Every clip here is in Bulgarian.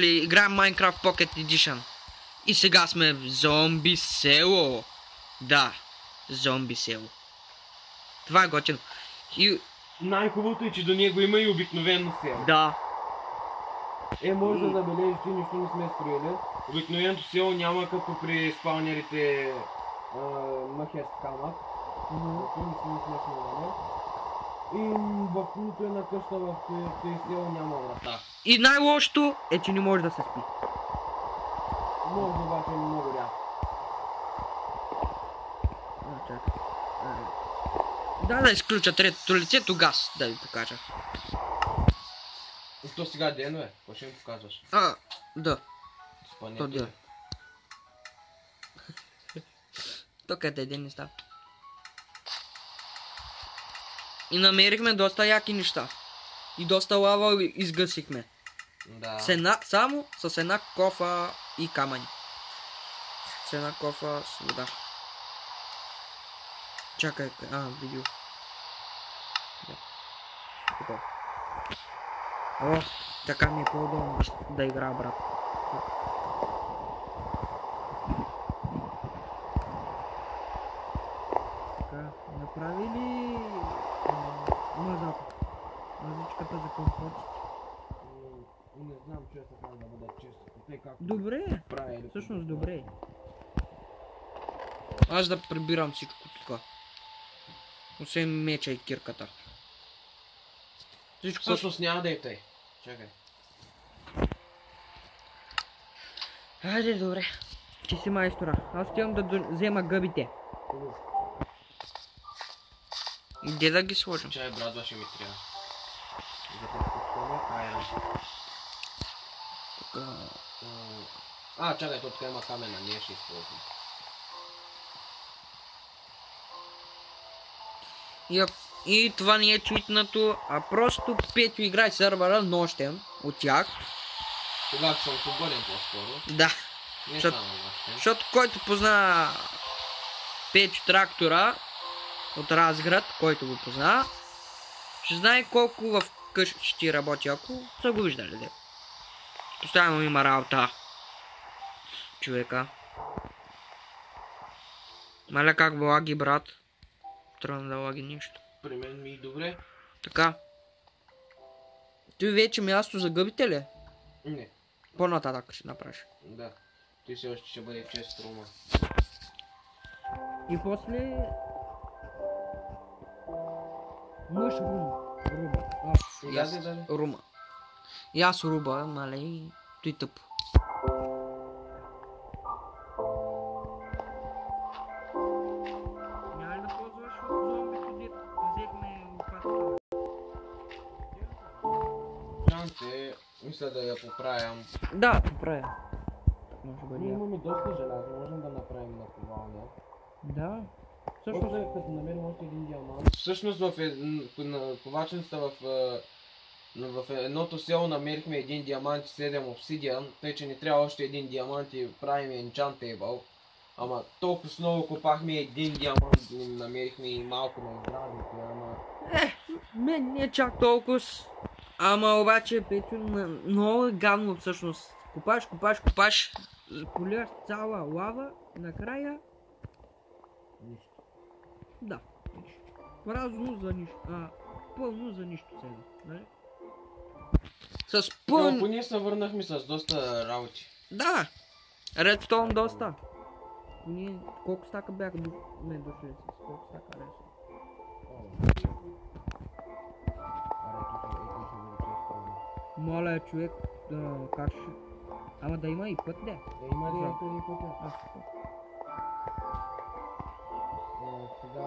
приятели, играем Minecraft Pocket Edition. И сега сме в зомби село. Да, зомби село. Това е готино. И... най-хубавото е, че до него има и обикновено село. Да. Може да забележиш, че нищо не сме строили. Обикновеното село няма като при спалнерите мъхест камък. Не сме снимали. И в нито една къща в тези село няма врата. И най-лошото е, че не може да се спи. Може обаче много рядко. Чакай. Да изключа третото лице, тогава да ви покажа. То сега ден е, какво ще ми показваш? Да. Спането да. То къде е ден не става. И намерихме доста яки неща. И доста лава изгъсихме. Да. Само с една кофа и камъни. С една кофа с вода. Чакай, видео. Да. О, така ми е по-удобно да играя, брат. Така, направи ли мазичката за компотите? Не знам, че така да бъдат често. Добре, всъщност добре. Аз да прибирам всичко тук. Освен меча и кирката. Всичко... Всъщност няма да е тъй. Чакай. Хайде, добре. Ти си майстора. Аз отивам да взема гъбите. Где да ги сложим? Чай, брадва ще ми трябва. За това тук. Чакай, то тук има камена, ние ще използвам. И това не е твитнато, а просто Петю играе сървъра нощен от тях. Когато съм свободен по-скоро. Да. Не само нощен. Защото който позна Петю трактора от Разград, който го позна, ще знае колко в къщи ще работи, ако са го виждали. Де. Постоянно има работа. Човека. Маля как влаги, брат. Тръгна да лаги нищо. При мен ми е добре. Така. Ти вече място за гъбите ли? Не. По-нататък ще направиш. Да. Ти си още ще бъде чест рума. И после... Руба. Рума. И аз руба, нали, той тъп. Няма ли да ползваш от зомбито, дето взехме лопатата? Шансе, мисля да я поправям. Да, поправя. Ние имаме доста желязо, можем да направим наковалня. Да. Всъщност, като намерим още един диамант. Всъщност в ковачницата в едното село намерихме един диамант и 7 обсидиан, тъй че ни трябва още един диамант и правим enchant table. Ама толкова много копахме един диамант и намерихме и малко на здравите, ама... Мен не е чак толкова. Ама обаче, Петю, много е гадно всъщност. Копаш, полираш цяла лава, накрая... Нищо. Да, нищо. Празно за нищо. Пълно за нищо сега, нали? С пълно... Поне се върнахме с доста работи. Да! Редстоун доста. Ние колко стака бяха не дошли с колко стака редстоун? Моля, човек, как ще... Ама да има и път, де. Да има ли и път? Сега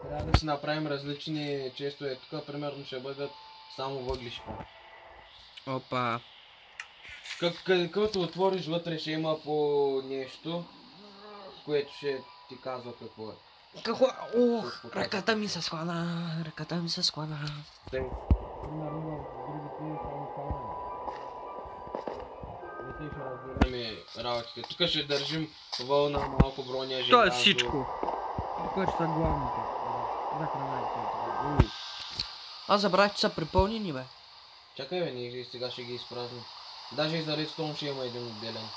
трябва да си направим различни честове. Тук примерно ще бъдат само въглища. Опа. Като отвориш вътре ще има по нещо, което ще ти казва какво е. Какво? Ох, ръката ми се схвана. Примерно в другите само камъни. И ще разделяме работите. Тук ще държим вълна, малко броня, желязо. То е всичко. Тук ще са главните. За храната. Аз забравих, че са припълнени, бе. Чакай, бе, ние сега ще ги изпразним. Даже и за редстоун ще има един отделен.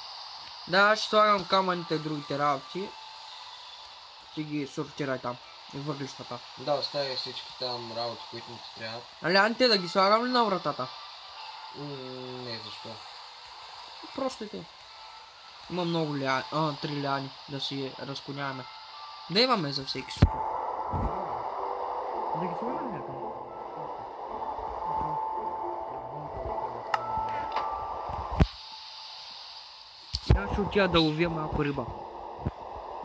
Да, ще слагам камъните и другите работи. Ще ги сортирай там. И въглищата. Да, оставя всички там работи, които не ти трябват. Лянте да ги слагам ли на вратата? Не, защо? Просто те. Има много ляни. 3 ляни да си разклоняваме. Да имаме за всеки случай. Да ги слагам някъде. Аз ще отида да ловя малко риба.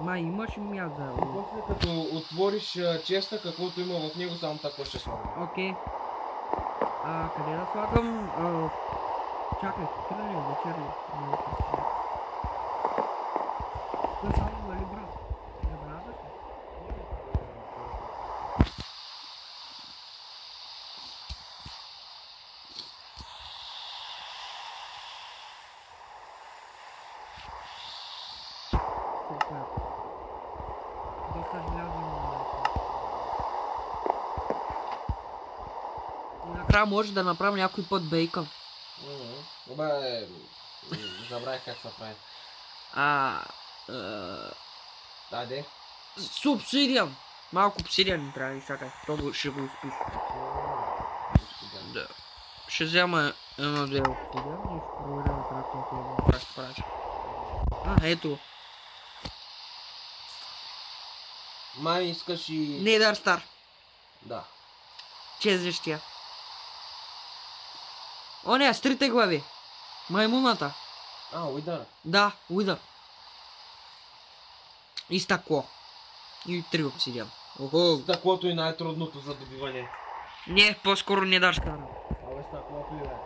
Май, имаш ли място за лов? После като отвориш честа, каквото има в него, само така ще слагам. Окей. Къде да слагам? Чакай, сутрин ли, вечер ли? Това само нали брат? Не бразаш ли? Супер. Доста желязо има. И накрая може да направим някой път бейкън. Обе, забравих как се прави. Аде. С обсидиан. Малко обсидиан ни трябва, чакай. То ще го изпиша. Да. Ще взема едно-две обсидиан и ще проверя накрая как ще правиш. Ето. Май искаш и... Нейдар Стар. Да. Чезвещия. О, не, с трите глави. Маймуната. Уидър. Да, уидър. И стъкло. И 3 обсидиан. Охо. Стъклото е най-трудното за добиване. Не, по-скоро Нейдар Стар. Стъклото е.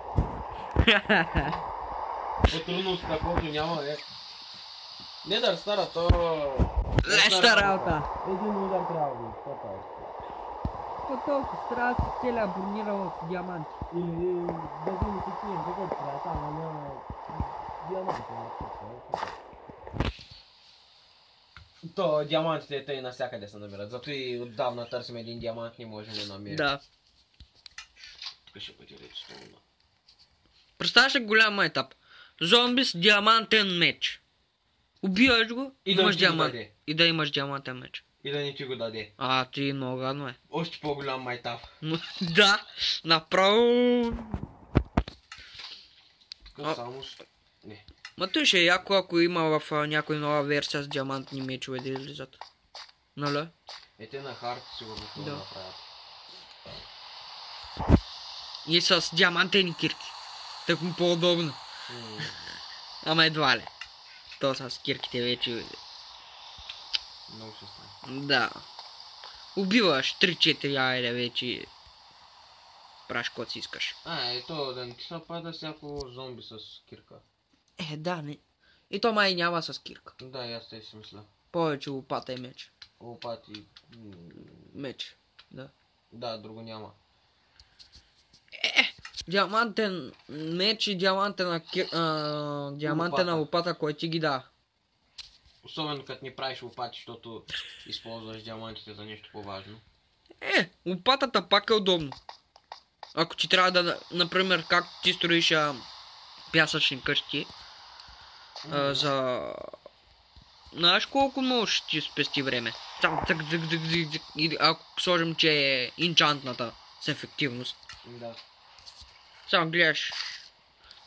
По-трудно от стъклото няма, Нейдар Стара, то... Леща работа. Един удар трябва да бъде. По толкова трябва да си целия бронирал с диаманти. Или да видим какви е, какво трябва, там няма диаманти. То диамантите тъй навсякъде се намират, зато и отдавна търсим един диамант, не можем да намерим. Да. Тук ще бъде редстоуна. Представяш ли голям етап? Зомби с диамантен меч. Убиваш го, И да имаш ти го диамант. даде. И да имаш диамантен меч. И да не ти го даде. Ти много гадно е. Още по-голям майтап. Да, направо... Само не. Ма той ще е яко, ако има в някой нова версия с диамантни мечове да излизат. Нали? Те на хард сигурно това да направят. И с диамантени кирки. Так му по-удобно. Ама едва ли. То с кирките вече... Много ще стане. Да. Убиваш 3-4 айде вече. Праш кот си искаш. Ето да не ти се пада всяко зомби с кирка. Да, не. И то май няма с кирка. Да, и аз те си мисля. Повече лопата и меч. Лопати... Меч, да. Да, друго няма. Диамантен меч и диамантена лопата, кой ти ги да. Особено като не правиш лопати, защото използваш диамантите за нещо по-важно. Лопатата пак е удобно. Ако ти трябва да, например, как ти строиш пясъчни къщи, за... Знаеш колко много ще ти спести време? И ако сложим, че е инчантната с ефективност. Да. Само гледаш,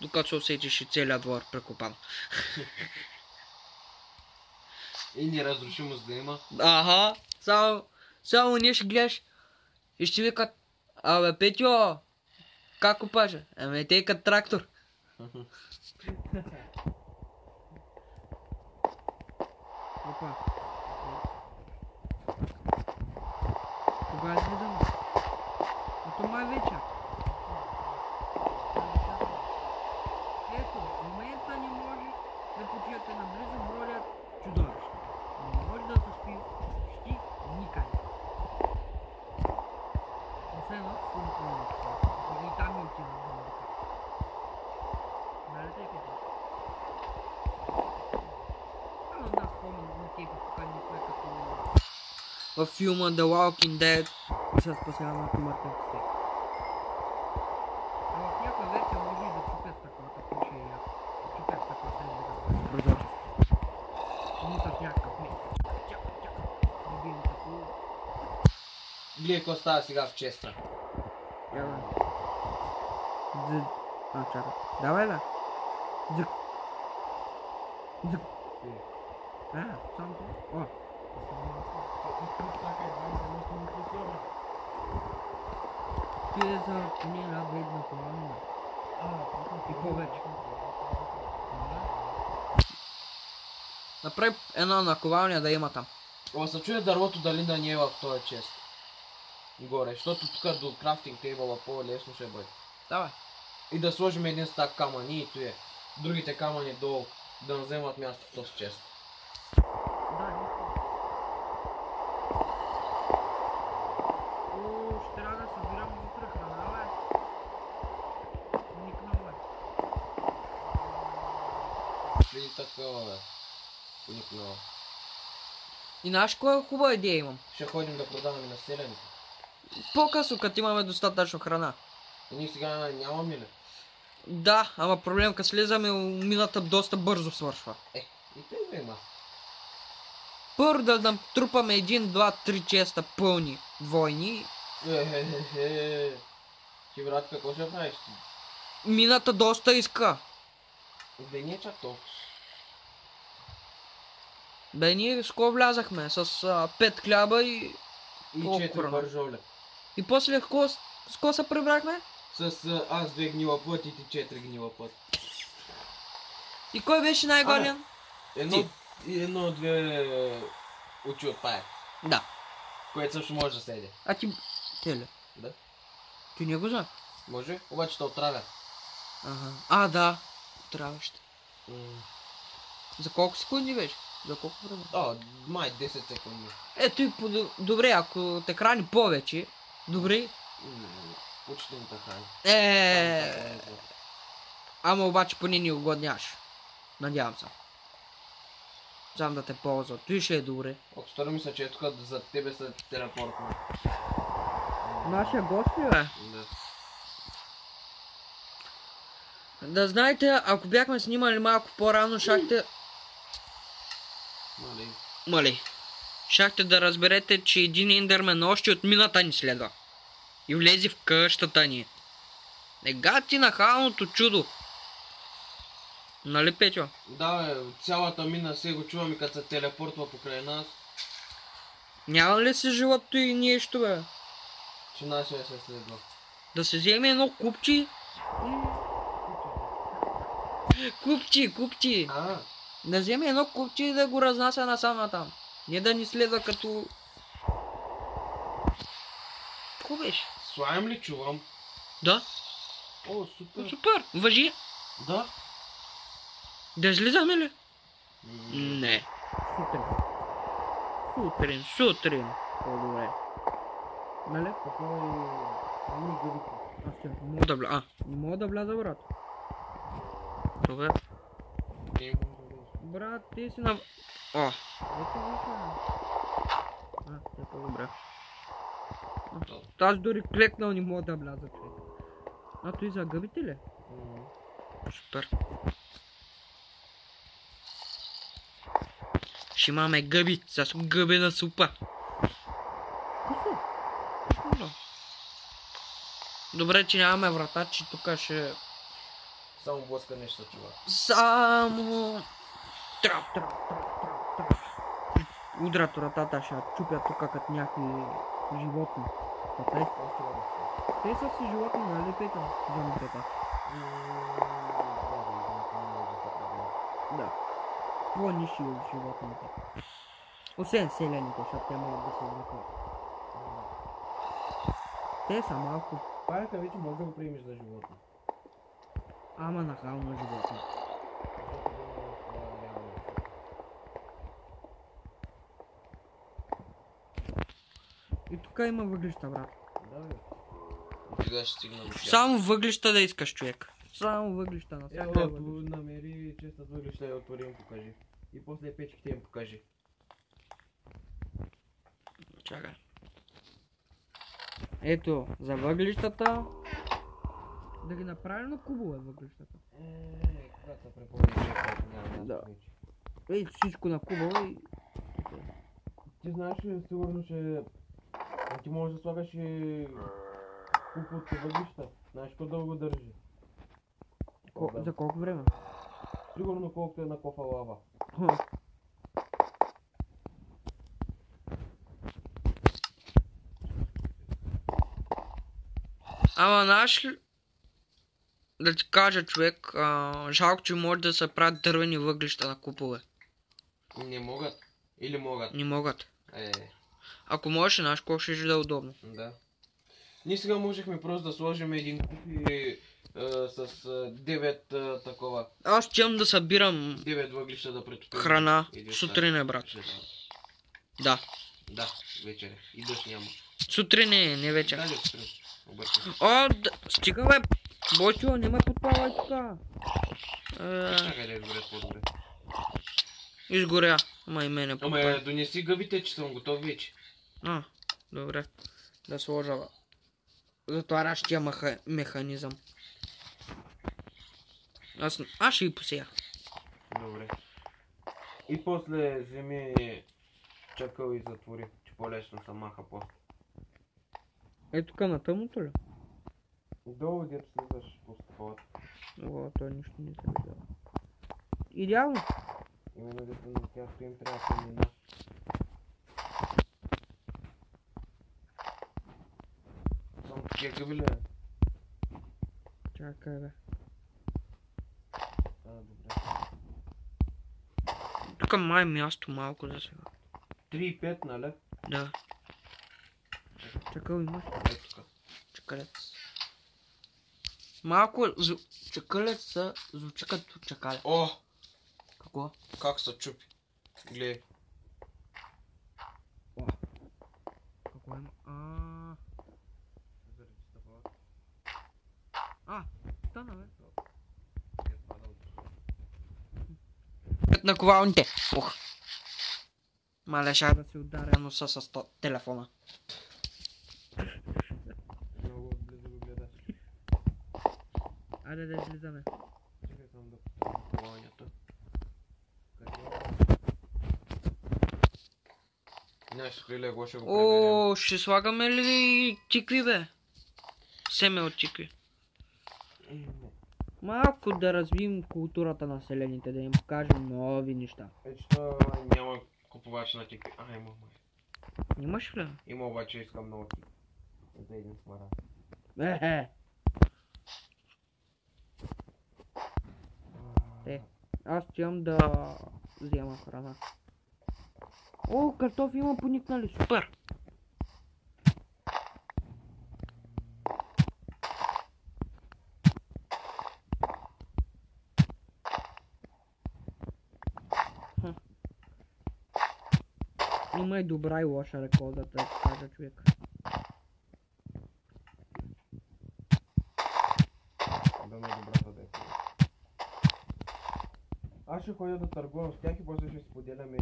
докато се усетиш и целият двор прекопан. И неразрушимост да има. Само ние ще гледаш и ще викат, Петьо, как копаш? Те и като трактор. Опа. Кога излизаме? Ето май вечер. Ето, в момента не може да почуете наблизо бродят чудовища. Не може да се спи почти никъде. Освен в Функционалната. И там и отивам за музика. Нали тъй като? Да спомням на тепи, тук не сме като във филма The Walking Dead и се спасяваме от мъртвеците. А в някоя версия може и да чупят такова, така че гледай какво става сега в честа. Давай. Чакай. Давай, бе. Дзък. Дзък. Само това. О. Ти е за поне една бедна колана. И повече. Направи една наковалня да има там. О, се чуя дървото дали да не е в този чест. Горе, защото тук до крафтинг тейбъла по-лесно ще бъде. Давай. И да сложим един стак камъни и туе. Другите камъни долу да не вземат място в този чест. Ще трябва да събирам утре храна, бе. Никнал, бе. Види такова, бе. Поникнала. И знаеш коя хубава идея имам? Ще ходим да продаваме на селените. По-късно, като имаме достатъчно храна. И ние сега нямаме ли? Да, ама проблем, като слизаме, мината доста бързо свършва. И те има. Първо да натрупаме 1, 2, 3 честа пълни двойни. Ти, брат, какво ще правиш ти? Мината доста иска. Да не е чак толкова. Бе, ние скоро влязахме с 5 хляба и... И колко 4 храна? бържоля. И после с какво се прибрахме? С аз 2 гнила път и ти 4 гнила път. И кой беше най-годен? Едно-две очи от пая. Да. Което също може да седе. А ти... Теле. Да. Ти не го знам. Може, обаче те отравя. Ага. Да. Трябваще. За колко секунди беше? За колко време? Май 10 секунди. Ето и добре, ако те храни повече. Добре. Почти не те храни. Ама обаче поне ни угодняваш. Надявам се. Знам да те ползва. Той ще е добре. Стори ми се, че е тук за тебе са телепортни. Нашия гост ли, бе? Да. Да знаете, ако бяхме снимали малко по-рано, щяхте... Мали. Щяхте да разберете, че един ендермен още от мината ни следва. И влезе в къщата ни. Ега ти нахалното чудо. Нали, Петьо? Да, бе, цялата мина се го чуваме като се телепортва покрай нас. Няма ли си живото и нещо, бе? Че нашия се следва. Да се вземе едно купчи. Купчи. Да вземе едно купчи и да го разнася насам натам. Не да ни следва като... Какво беше? Слаем ли чувам? Да. О, супер. Супер. Въжи. Да. Да излизаме ли? Не. Сутрин. По-добре. Нали? Не мога да вляза, брат. Добре. Брат, ти си на... Ето виж, те по-добре. Аз дори клекнал не мога да вляза, човек. Той за гъбите ли? Супер. Ще имаме гъби с гъбена супа. Добре, че нямаме врата, че тук ще... Само блъска нещо чува. Само... Трап. Удрят вратата, ще чупят тук като някакви животни. Те са си животни, нали, Петя? Зомбитата. Да. По-ниши от животните. Освен селените, защото те могат да се извлекат. Те са малко. Паяка вече може да го приемеш за животно. Ама нахално животно. И тук има въглища, брат. Да, бе. Сега ще стигна до тях. Само въглища да искаш, човек. Само въглища на всяка Ето, намери честа въглища и отвори им покажи. И после печките им покажи. Чакай. Ето, за въглищата. Да ги направим на кубове въглищата. Когато се препоръча, няма да. Ей, всичко на кубове и... Ти знаеш ли сигурно, че Ти можеш да слагаш и куп от въглища. Знаеш какво дълго държи? За колко време? Сигурно колкото е на кофа лава. Ама знаеш ли, да ти кажа човек, жалко, че може да се правят дървени въглища на купове. Не могат. Или могат. Не могат. Е, Ако можеш, знаеш колко ще да е удобно. да. Ние сега можехме просто да сложим един куп и с 9 такова. Аз щям да събирам 9 въглища да претопим. храна Или сутрин, брат. Да. Да, вечер. И дъжд няма. Сутрин не вечер. Даже сутрин. Обърках. Стига бе, Бочо, не ме подпавай така. Чакай да изгорят по-добре. Изгоря. Ама и мене подпавай. Ама донеси гъбите, че съм готов вече. Добре. Да сложа затварящия механизъм. Аз ще и посея. Добре. И после вземи чакъл и затвори, че по-лесно се маха после. Е тук на тъмното ли? Долу дето слизаш по стъпалата. О, той нищо не се видява. Идеално. Именно дето на тях им трябва тъмнина. Само такива гъби ли? Чакай бе. Добре. Тук май място малко за сега. 3,5, нали? Да. Чакъл имаш? Тук. Чакалец. Малко чакалец са звучи като чакалец. О! Какво? Как се чупи. Гледай. Какво има? Стана бе. Като на ковалните. Мале, ще да си ударя носа с телефона. Много отблизо го гледаш. Айде да излизаме. Чакай само да поставим ковалнята. Не, ще ли легло, ще го преберем. Ще слагаме ли тикви бе? Семе от тикви. Малко да развием културата на селените, да им покажем нови неща. Че то няма купувач на тикви. Има. Имаш ли? Има, обаче искам много тикви. За един смарад. Аз имам да взема храна. Картофи има поникнали, супер! Има и добра и лоша реколта, да кажа човек. Да ме добрата да е. Аз ще ходя да търгувам с тях и после ще споделяме...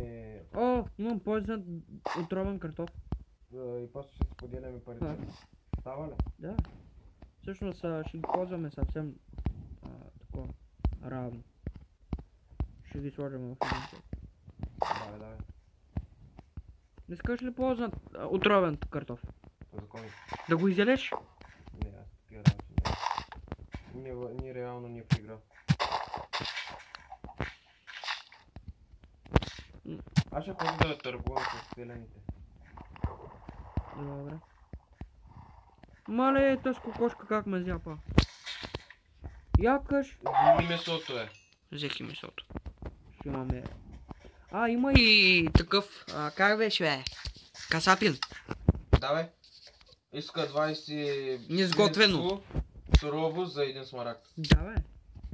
Имам познат отровен картоф. И после ще споделяме парите. Става ли? Да. Всъщност ще ги ползваме съвсем такова равно. Ще ги сложим в един чек. Давай. Не искаш ли познат отровен картоф? По закон. Да го изядеш? Не, аз такива работи не. Ние реално не в игра. Аз ще ходя да търгувам с селените. Добре. Мале, тази кокошка как ме зяпа. Якаш. Вземи месото е. Взех и месото. Ще имаме... има и такъв... как беше бе? Касапин. Да бе. Иска 20... Несготвено. Сурово за един смарагд. Да бе.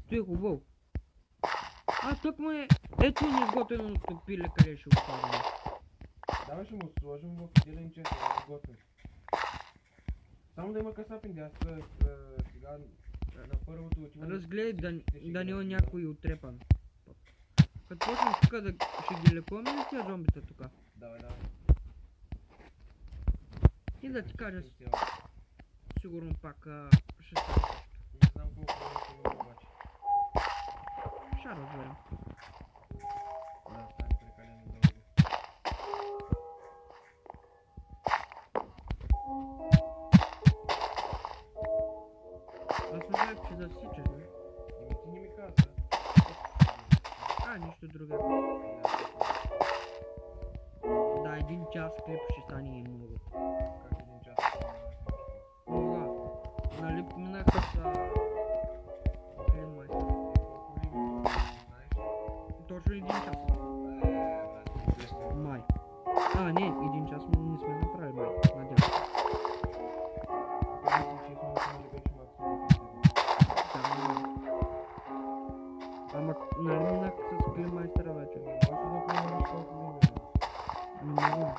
Той е хубаво. Тук му е... Ето несготвено стопиле, къде ще го слагаме. Да бе, ще му сложим в един чест, да го готвим. Само да има касапин, аз сега на първото отиване... Разгледай да не е някой отрепан. Като почнем тук да ще ги лекуваме ли тия зомбита тук? Давай. И да ти кажа, сигурно пак ще стане. Не знам колко време ще има обаче. Ще разберем. Да, стане прекалено дълго. Да, нищо друго. Да, 1 час клип ще стане и много. Как 1 час? Мога. Нали минах с Клин Майстър. Точно 1 час. Май. Не, 1 час не сме направили май. Надявам се. Ама, нали минах с Клин Майстъра вече? Не мога.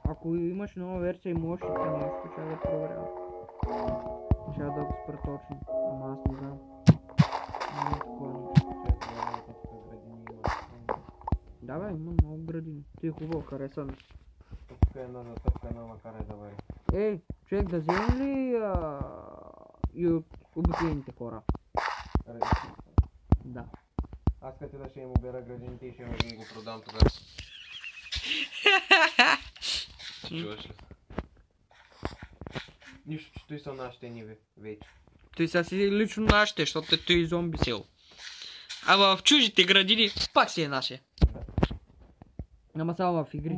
Ако имаш нова версия и можеш да нещо, ще да проверя. Ще да го спра точно. Ама аз не знам. Няма такова нещо. Да бе, има много градини. Ти е хубаво, хареса ми. Тук е една затъпка, една макар да вари. Ей, човек да вземе ли и обикновените хора? Да. Аз като да ще им обера градините и ще им го продам тогава. Чуваш ли? Нищо, че той са нашите ниви вече. Той са си лично нашите, защото той е зомби село. А в чужите градини пак си е наше. Ама само в игрите.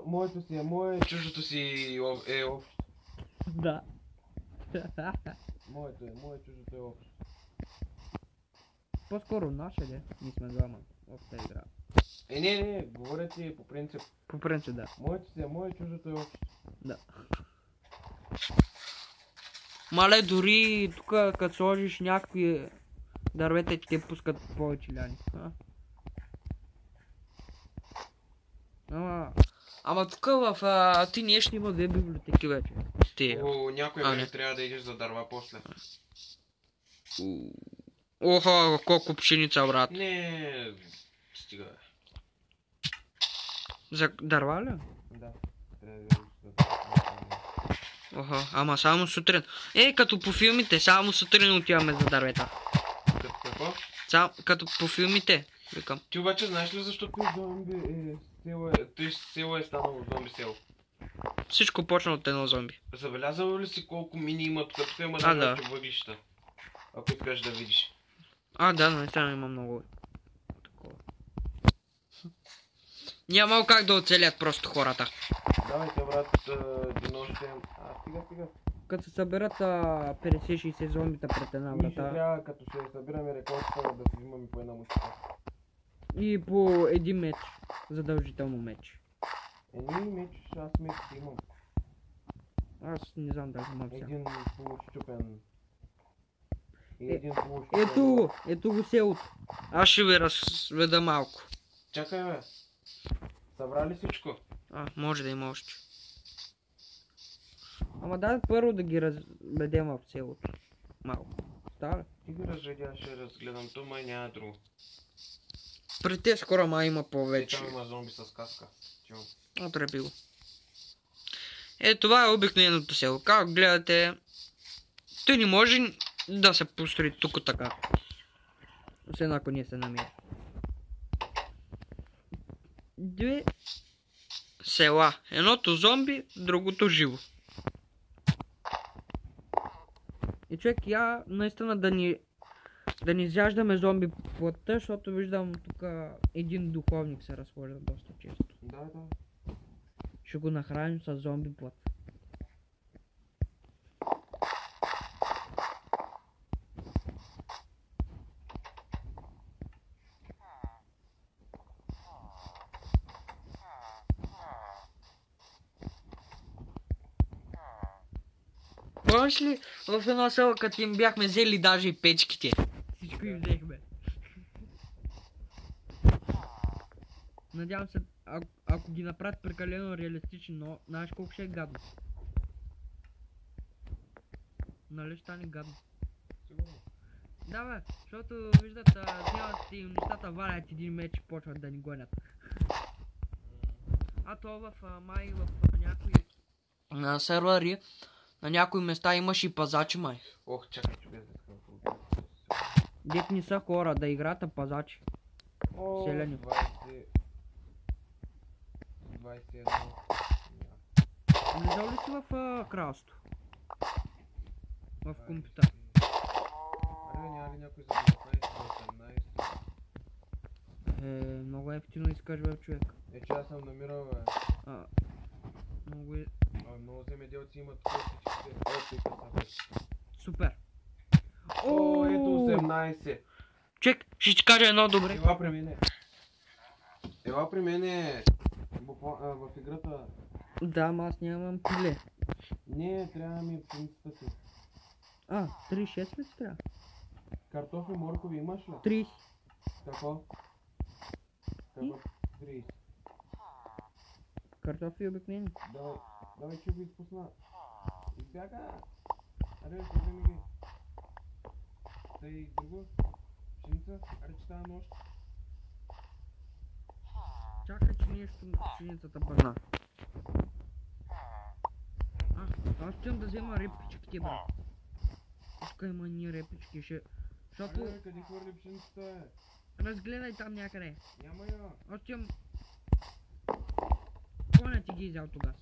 Моето си е мое, чужото си е общо. Да. Моето е мое, чужото е общо. По-скоро наше, де? Ние сме двама в тази игра. Не, говоря ти по принцип. По принцип, да. Моето си е мое, чужото е общо. Да. Мале, дори тук като сложиш някакви дървета, те пускат повече ляни. Ама тук в ти ние ще има 2 библиотеки вече. Някой време трябва да идеш за дърва после. Охо, колко пшеница, брат. Не, стига. За дърва ли? Да. Трябва да идеш за дърва. Охо, ама само сутрин. Като по филмите, само сутрин отиваме за дървета. Какво? Като по филмите, викам. Ти обаче знаеш ли защо той зомби село е станало зомби село? Всичко почна от едно зомби. Забелязал ли си колко мини има тук? Тук има да. въглища. Ако искаш да видиш. Да, наистина има много. Такова. Няма как да оцелят просто хората. Давайте, брат, денощем. Стига. Като се съберат 50-60 зомбита пред една Ние ще врата. трябва, като ще събираме реколтата, да си взимаме по една мушка. И по един меч. Задължително меч. Меч, аз меч си имам. Аз не знам дали имам сега. Един полущупен. И един полущупен. Ето го селото. Аз ще ви разведа малко. Чакай, бе. Събрали всичко? Може да има още. Ама дай първо да ги разведем в селото. Малко. Става ли? Ти ги разведя, ще разгледам. То май няма друго. При те скоро май има повече. Там има зомби с каска. Отреби го. Това е обикновеното село. Как гледате, той не може да се построи тук така. Освен ако ние се намери. 2 села. Едното зомби, другото живо. И човек, наистина да ни изяждаме зомби плътта, защото виждам тук един духовник се разхожда доста често. Да. Ще го нахраним с зомби плът. Помниш ли в едно село, като им бяхме взели даже и печките? Всичко им взехме. Надявам се, ако ги направят прекалено реалистични, но знаеш колко ще е гадно. Нали ще стане гадно? Сигурно. Да бе, защото виждат, вземат и нещата, валят един меч и почват да ни гонят. То в май в някои сервери, на някои места имаш и пазачи май. Чакай, че без да Дет не са хора да играят, а пазачи. Селяни. 21. Влизал ли си в кралство? В компютър. Няма ли някой за 19, 18? Много ефтино искаш, бе, човек. Че аз съм намирал, бе. Много е... Много земеделци имат костичките. Супер. О, ето 18. Чек, ще ти кажа едно добре. Ела при мене. Ела при мене в играта. Да, ама аз нямам пиле. Не, трябва да ми е пшеницата си. 36 ли трябва? Картофи, моркови имаш ли? 30. Какво? Какво? 30. Картофи обикновени. Давай, че го изпусна. Избяга! Аре, вземи ги. Тъй друго. Пшеница. Аре, че става нощ. Чакай, че нещо пшеницата бърна. Аз искам да взема репичките, брат. Тук има ни репички, защото... Аре, къде хвърли пшеницата, бе? Разгледай там някъде. Няма я. Аз искам... Коня ти ги изял тогава.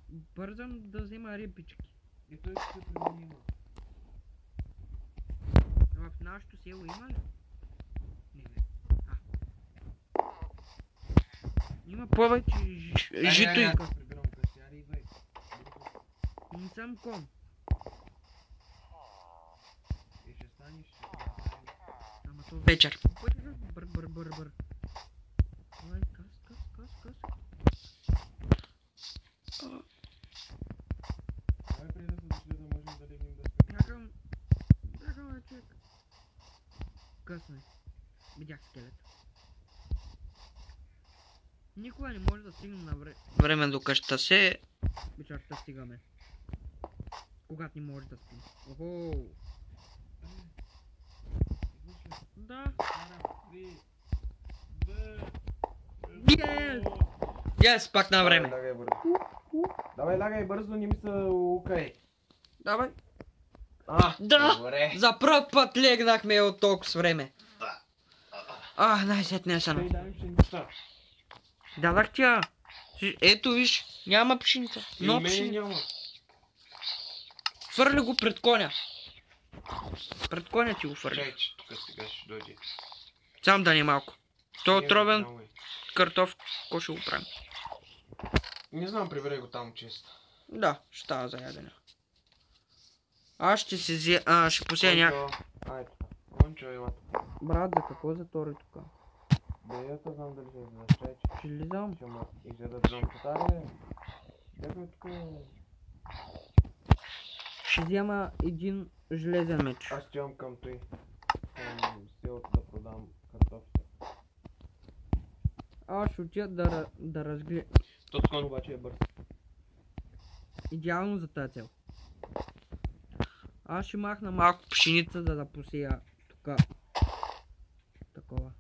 Бързам да взема репички. И той ще се при мен има. В нашото село има ли? Не, бе. Има повече жито и... Аз прибирам къщи, аре идвай. Не съм кон. И ще станеш. Ама то вечер. Бър. Давай, кас. Давай преди да се дошли да можем да легнем да спим. Бягам, човек. Късно е. Видях скелет. Никога не може да стигнем на време до къщата си. Вечерта стигаме. Когато не може да спим. Охо. Да. Yes, пак на време. Давай, лагай бързо, не ми се укай. Давай. Да! Добре. За пръв път легнахме от толкова време. Най-сетне са. Дадах ти я. Ето виж, няма пшеница. Но пшеница. Фърли го пред коня. Пред коня ти го фърли. Чай, че тук сега ще дойде. Сам да не малко. То отровен картоф, ко ще го правим? Не знам, прибирай го там често. Да, ще става за ядене. Аз ще си ще посея Айде, кончо има тук. Брат, за какво затори тук? Да, я то знам дали ще излезеш. Чай, че Ще лизам. ще ма изгледат зонкотаре. Бяхме тук. Ще взема един железен меч. Аз отивам към той. Към селото да продам картофите. Аз ще отида да разгледам. Тот кон обаче е бърз. Идеално за тази цел. Аз ще махна малко пшеница, за да посея тук. Такова.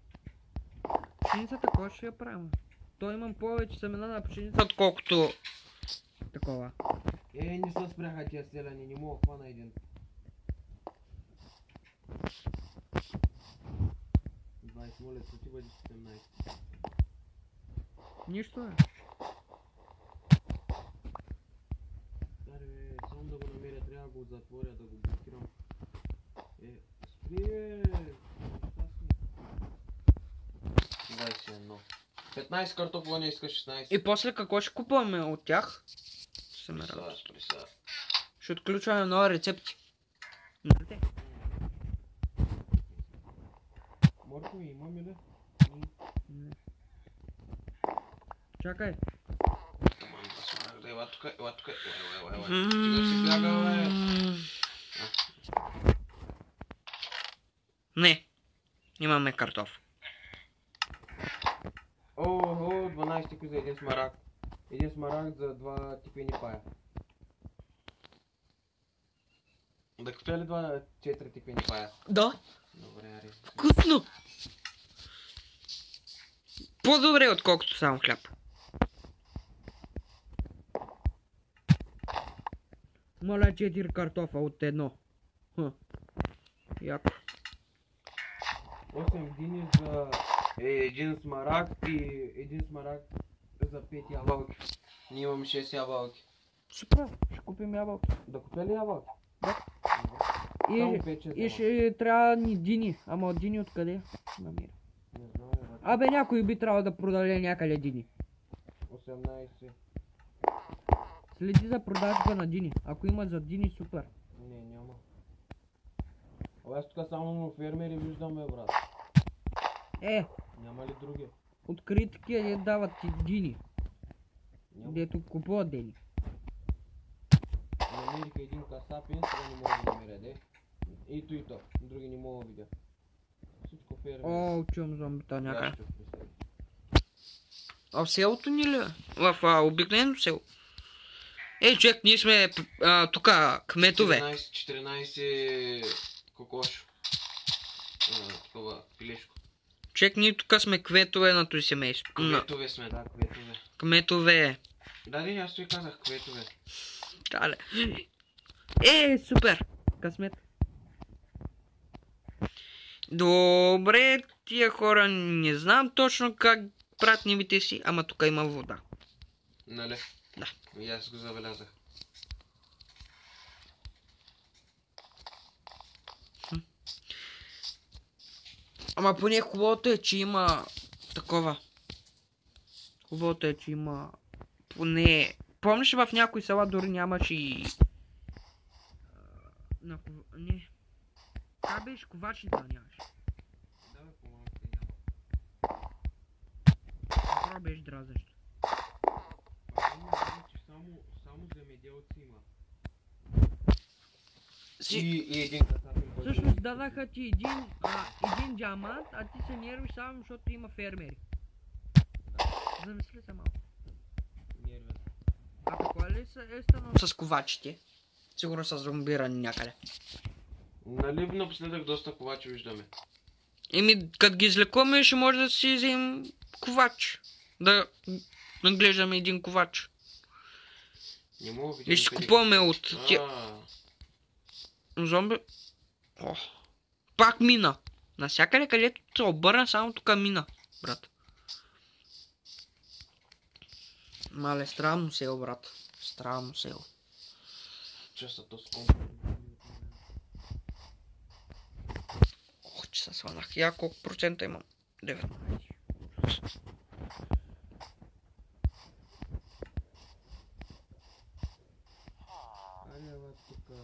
Пшеницата кой ще я правим? То имам повече семена на пшеница, отколкото такова. Не се спряха тия селяни, не мога хвана един. 20, моля, ти бъде 17. Нищо е. Старе, само да го намеря, трябва да го затворя, да го блокирам. Спри, 21. 15 картофа не иска 16. И после какво ще купуваме от тях? Ще отключваме нова рецепти. Моркови имаме ли? Не. Чакай. Ела тук. Стига си бяга, бе. Не. Имаме картоф. Ого, 12 типи за един смарагд. Един смарагд за 2 типени пая. Да купя ли 4 типени пая? Да. Добре, аре. Вкусно. По-добре, отколкото само хляб. Моля 4 картофа от едно. Яко. 8 дини за един смарагд и един смарагд за 5 ябълки. Ние имаме 6 ябълки. Супер, ще купим ябълки. Да купя ли ябълки? Да. Само 5-6 И ще трябва ни дини. Ама от дини откъде? Намира. Не знам, брат. Абе, някой би трябвало да продаде някъде дини. 18. Следи за продажба на дини. Ако има за дини, супер. Не, няма. Абе, аз тук само фермери виждаме, брат. Няма ли други? Откри такива, де дават ти дини. Няма. Дето купуват дини. Намерих един касапин, сега не мога да намеря, де. И то. Други не мога да видя. Всичко фермери. О, чувам зомбита някъде. Ящи при себе. А в селото ни ли? В обикновено село. Човек, ние сме тука кметове. 14 кокошо. Такова пилешко. Човек, ние тука сме кметове на този семейство. Кметове сме, да, кметове. Кметове. Да, аз той казах кметове. Да, супер! Късмет. Добре, тия хора не знам точно как правят нивите си, ама тук има вода. Нали? Да. И аз го забелязах. Ама поне хубавото е, че има такова. Хубавото е, че има поне... Помниш в някои села дори нямаше и... Не. Как беше ковачница нямаше? Да, бе, по-малко няма. Това беше дразнещо. Че само земеделци има. Си... И един касапин. Всъщност дадаха ти един диамант, а ти се нервиш само защото има фермери. Замисли се малко. Нервен. А какво ли е станало с ковачите? Сигурно са зомбирани някъде. Нали напоследък доста ковачи виждаме? Като ги излекуваме, ще може да си вземем ковач. Да наглеждаме един ковач. Не мога да видя. И ще купуваме от тия... Зомби... Пак мина. Насякъде където се обърна, само тук мина, брат. Мале, странно село, брат. Странно село. Често то скоро. Че се сванах. Я колко процента имам? 19. Айде, бе, тук е...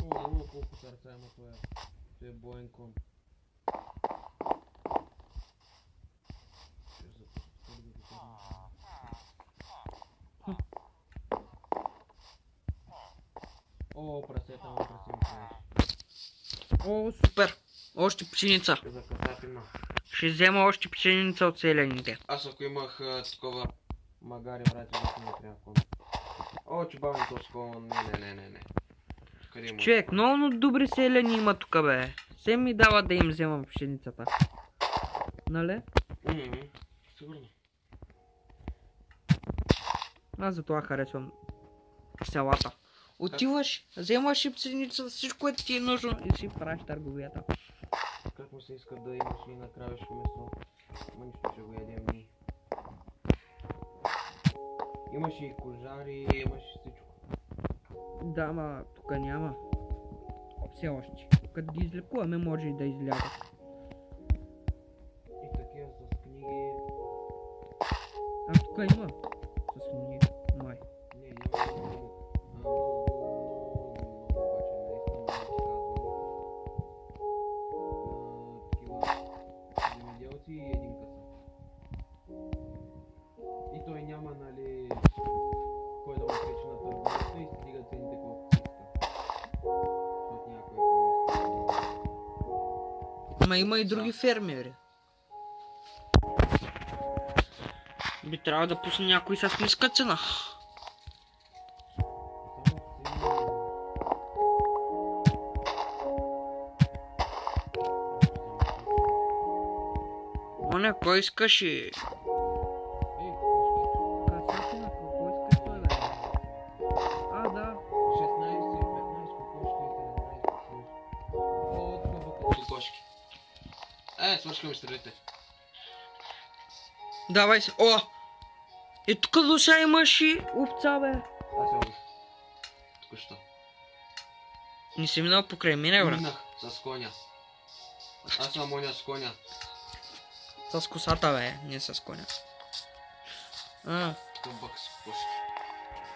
О, колко сърца има това. Това е боен кон. О, прасета му красиво. О, супер! Още пшеница. За касапина. Ще взема още пшеница от селените. Аз ако имах такова магари, брати, да не трябва кон. О, че бавен този кон. Не. Къде има? Човек, много добри селени има тук, бе. Се ми дава да им вземам пшеницата. Нали? Сигурно. Аз затова харесвам селата. Отиваш, вземаш и пшеница, всичко, което ти е нужно и си правиш търговията. Как му се иска да имаш и на кравешко месо? Ма нищо ще го ядем ние. Имаше и кожари, имаше всичко. Да, ма тук няма. Все още. Като ги излекуваме, може и да излязат. И такива с книги. А тук има. С книги. Май. Не, няма много. Много обаче, наистина много казвам. Такива земеделци и един каса. И той няма, нали, кой да му пречи на търговията и стига цените колкото иска. Защото някой по-иска. Ма има и други фермери. Би трябва да пусне някой с ниска цена. Моня, кой искаше? Касатина, какво искаш той, бе? А, да. 16, 15 кокошки и 17 кокошки. О, такова кокошки. Свършка ми стрелите. Давай се. О! И тук до сега имаш и овца, бе. Аз се убих. Току-що. Не си минал покрай мене, брат. Минах с коня. Аз съм оня с коня. С косата, бе, не с коня. А, Къбък с кошки.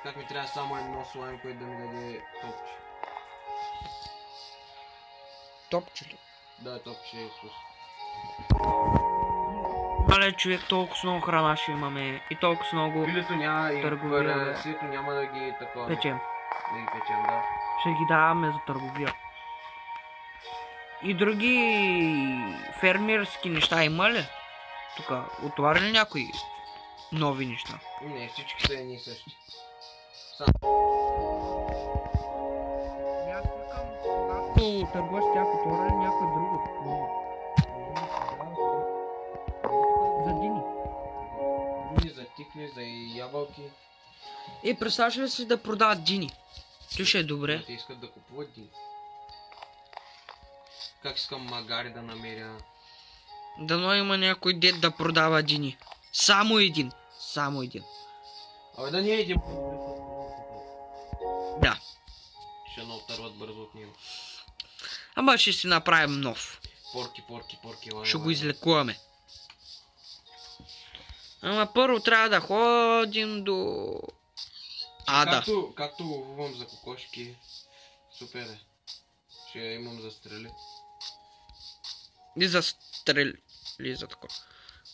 Как ми трябва само едно слайм, което да ми даде топче. топче ли? Да, топче Исус. Мале, човек, толкова много храна ще имаме и толкова много Пилето няма и търговия, бе. парасето няма да ги такова. печем. Да ги печем, да. Ще ги даваме за търговия. И други фермерски неща има ли? Тук, отваря ли някои нови неща? Не, всички са едни и същи. Аз искам, когато търгуваш тях, отваря ли някой друго? За дини. Дини за тикви, за ябълки. Представяш ли си да продават дини? То ще е добре. Те искат да купуват дини. Как искам магари да намеря. Дано има някой дед да продава дини. Само един. Само един. Абе да не едем. Да. Ще наотърват бързо от него. Ама ще си направим нов. Порки, лай. Ще го излекуваме. Ама първо трябва да ходим до... Да. Както ловувам за кокошки, супер е. Ще имам за стрели. И за стрели за такова.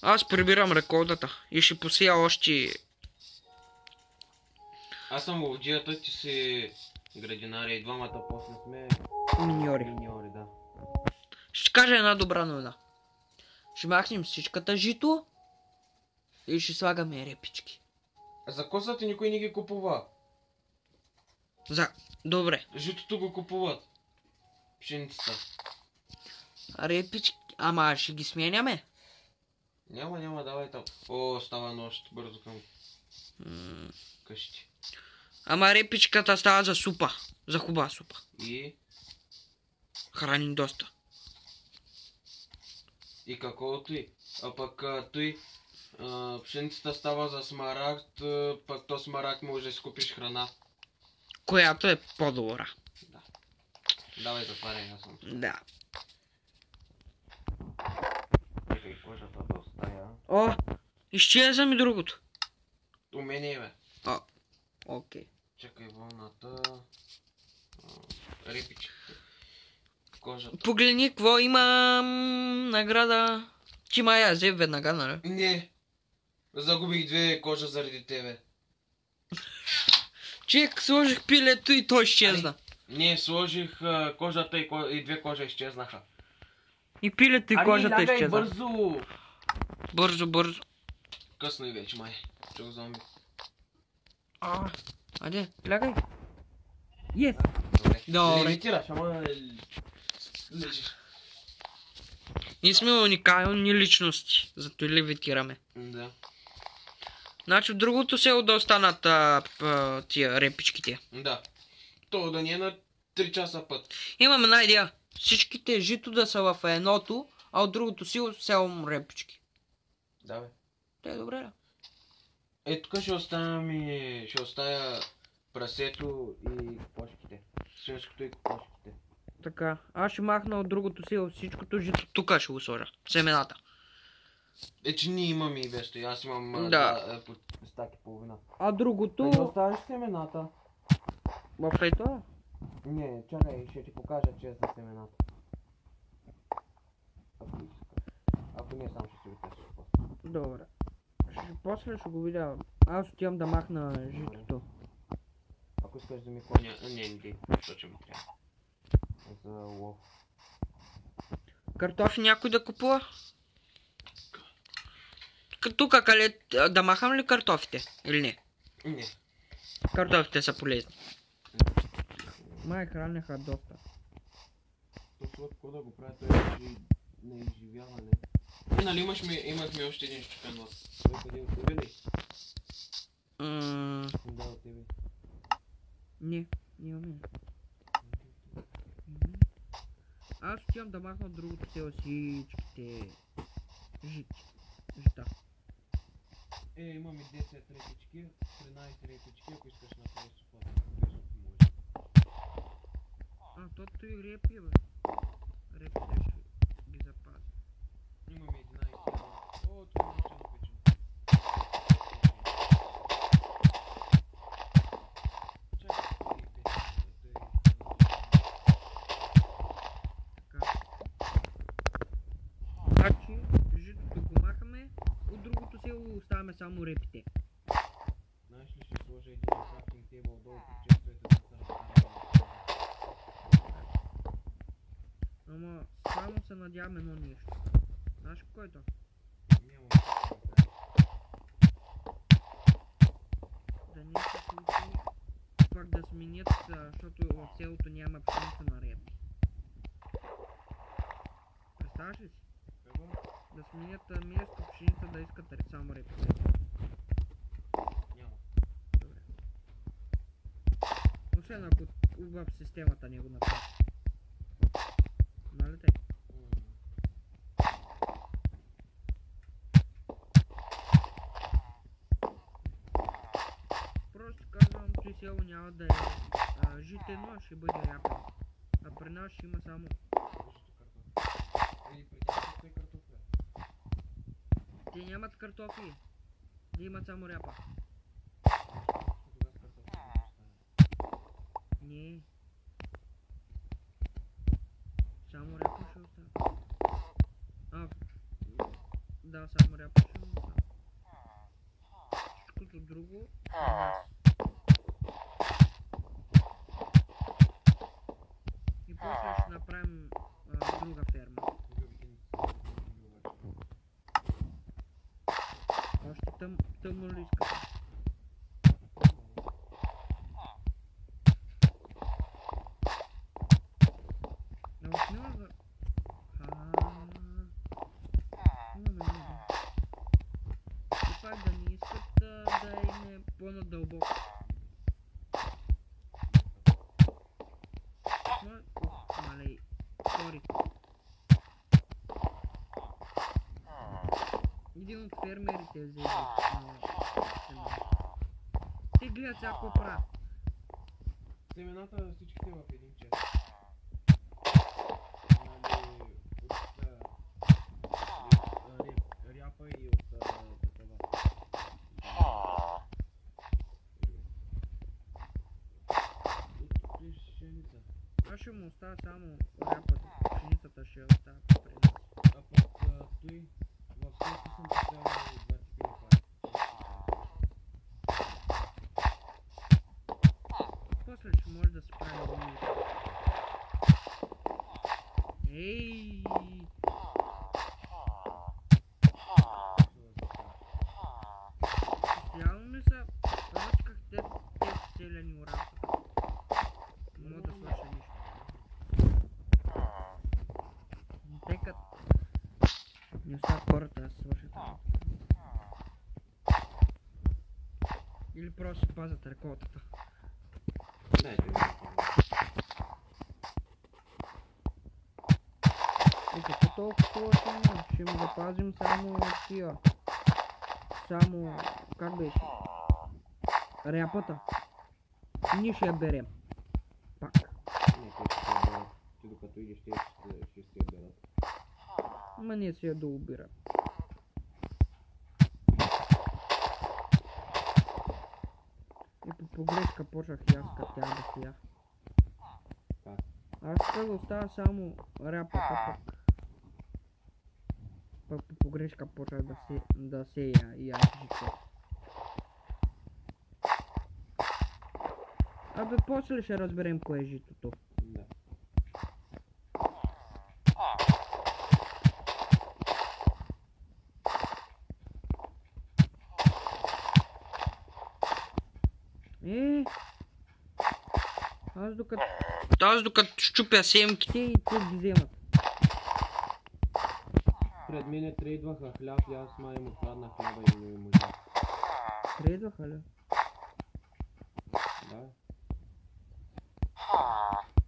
Аз прибирам реколдата и ще посия още... Аз съм ловджията, ти си градинария и двамата после сме миньори. миньори, да. Ще кажа една добра новина. Ще махнем всичката жито и ще слагаме репички. За косата никой не ги купува. Добре. Житото го купуват. Пшеницата. Репички... Ама ще ги сменяме? Няма, давай там. О, става нощ, бързо към къщи. Ама репичката става за супа. За хубава супа. И Храним доста. какво той? А пък той пшеницата става за смарагд, пък то смарагд може да си купиш храна. Която е по-добра. Да. Давай затваряй, аз съм. Да. Чакай, кожата да остая. О, изчезва ми другото. У мене е, бе. Окей. Чакай, вълната. Репичките. Кожата. Погледни, какво имам награда. Ти мая взе веднага, нали? Не. Загубих 2 кожа заради тебе. Чек, сложих пилето и той изчезна. Не, сложих кожата и 2 кожа изчезнаха. И пилето и кожата изчезна. Бързо! Бързо. Късно и вече, май. Чух зомби. Аде, лягай. Yes. Добре. Левитираш, ама лежиш. Ние сме уникални личности, зато и левитираме. Да. Значи в другото село да останат тия репичките. Да. То да ни е на 3 часа път. Имам една идея. Всичките жито да са в едното, а от другото село репички. Да, бе. Те е добре, да. Тук ще оставя прасето и кокошките. Свинското и кокошките. Така, аз ще махна от другото село всичкото жито. Тук ще го сложа. Семената. Че ние имаме и без той. Аз имам по стаки половина. А другото... Да оставиш семената. В ето? Не, чакай, ще ти покажа, че е за семената. Ако искаш. Ако не, сам ще си го търсиш после. Добре. После ще го видя. Аз отивам да махна житото. Ако искаш да ми коня... Не, то че ми трябва. За лов. Картофи някой да купува? Тук да махам ли картофите? Или не? Не. Картофите са полезни. Май хранеха доста. То какво да го правя, той е на изживяване. Нали имахме още един щупен лад. Той къде от тебе ли? Да, от тебе. Не, имаме. Аз отивам да махна от другото село всичките жита. Имаме 10 репички, 13 репички, ако искаш направи супа. тото и репи, бе. Репите ще ги запази. Имаме 11. О, това е още напечено. Така. Значи, житото го махаме, от другото село оставяме само репите. Знаеш ли, ще сложа един крафтинг тейбъл долу под честовете да се разкараме. Ама само се надявам едно нещо. Знаеш кой е то? Нямам какво да кажа. Да не се случи пак да сменят, защото в селото няма пшеница на репи. Представяш ли си? Какво? Да сменят вместо пшеница да искат само репи. Няма. Добре. Освен ако в системата не го направи. Нали те? Просто казвам, че село няма да е житено, а ще бъде ряпено. А при нас ще има само... Или преди да е картофля. Те нямат картофи. Те имат само ряпа. Не. Само ряпа ще остава. Да, само ряпа ще остава. Всичкото друго е нас. И после ще направим друга ферма. Още тъмно ли искате? Но отнема за... И пак да не искат да им е по-надълбоко. Малей, сори. Един от фермерите взе семена. Те гледат всяко правят. Семената всичките в един чест. От ряпа и от такова. От пшеница. Аз ще му оставя само ряпата. Пшеницата ще оставя при нас. А пък той в сметка съм поставил два типи пари. После ще може да се прави улица. Ей! Постоянно ми са ръчках те селени урата. Не мога да свърша нищо. Тъй като не остават хората да свършат работа. Или просто си пазят реколтата. И какво толкова сложно? Ще му запазим само тия. Само... как беше? Ряпата. Ние ще я берем. Пак. Не, ти докато идеш, ще си я берат. Ма не си я да убира. И по погрешка почнах и аз като тя да стоя. Как? Аз ще да оставя само ряпата пък. Пък по погрешка почнах да сея и аз жито. Абе, после ще разберем кое е житото. Да. Аз докато щупя семките и те ги вземат. Пред мене трейдваха хляб и аз май му падна хляба и не можа. Трейдваха ли? Да.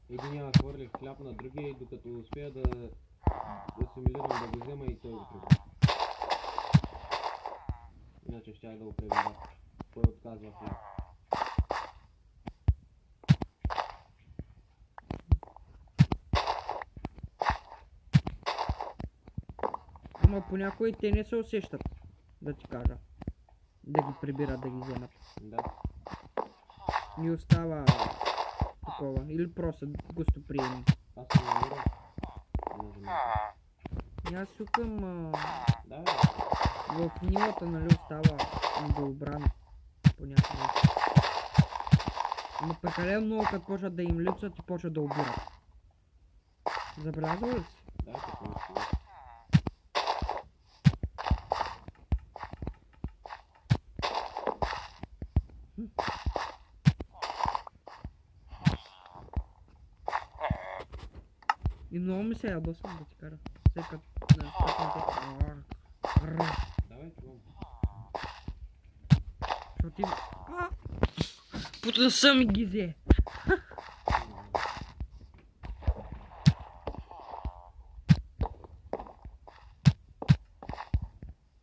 Единия хвърли хляб на другия и докато успея да асимилирам да го взема и той го прибра. Иначе щях да го прибера. Той отказва хляб. Ама понякога и те не се усещат, да ти кажа. Да ги прибират, да ги вземат. Да. И остава такова. Или просто гостоприемни. Аз се намирам. И аз сукам Да, в нивата, нали, остава недообрано понякога. Но прекалено много, като почват да им липсват и почват да обират. Забелязал ли си? да, какво е. И много ми се ядосвам да ти кажа. Всека на Давай, чувам. защото ти... Путна съм и ги взе.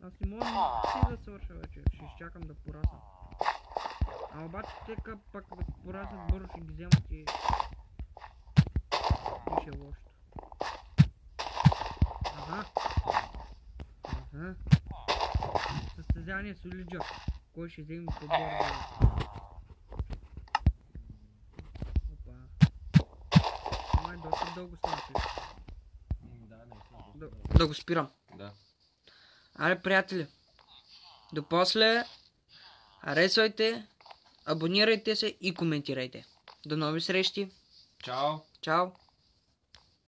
Аз не мога си да свърша вече. Ще изчакам да порасна. А обаче тека пак да пораснат бързо ще ги вземат и ще е лошото. Ага. Ага. Състезание с Улиджа. Кой ще вземе по-бързо? Опа. Май доста дълго става. Да, не Да го спирам. Да. Аре, приятели. До после. Харесвайте, абонирайте се и коментирайте. До нови срещи. Чао. Чао.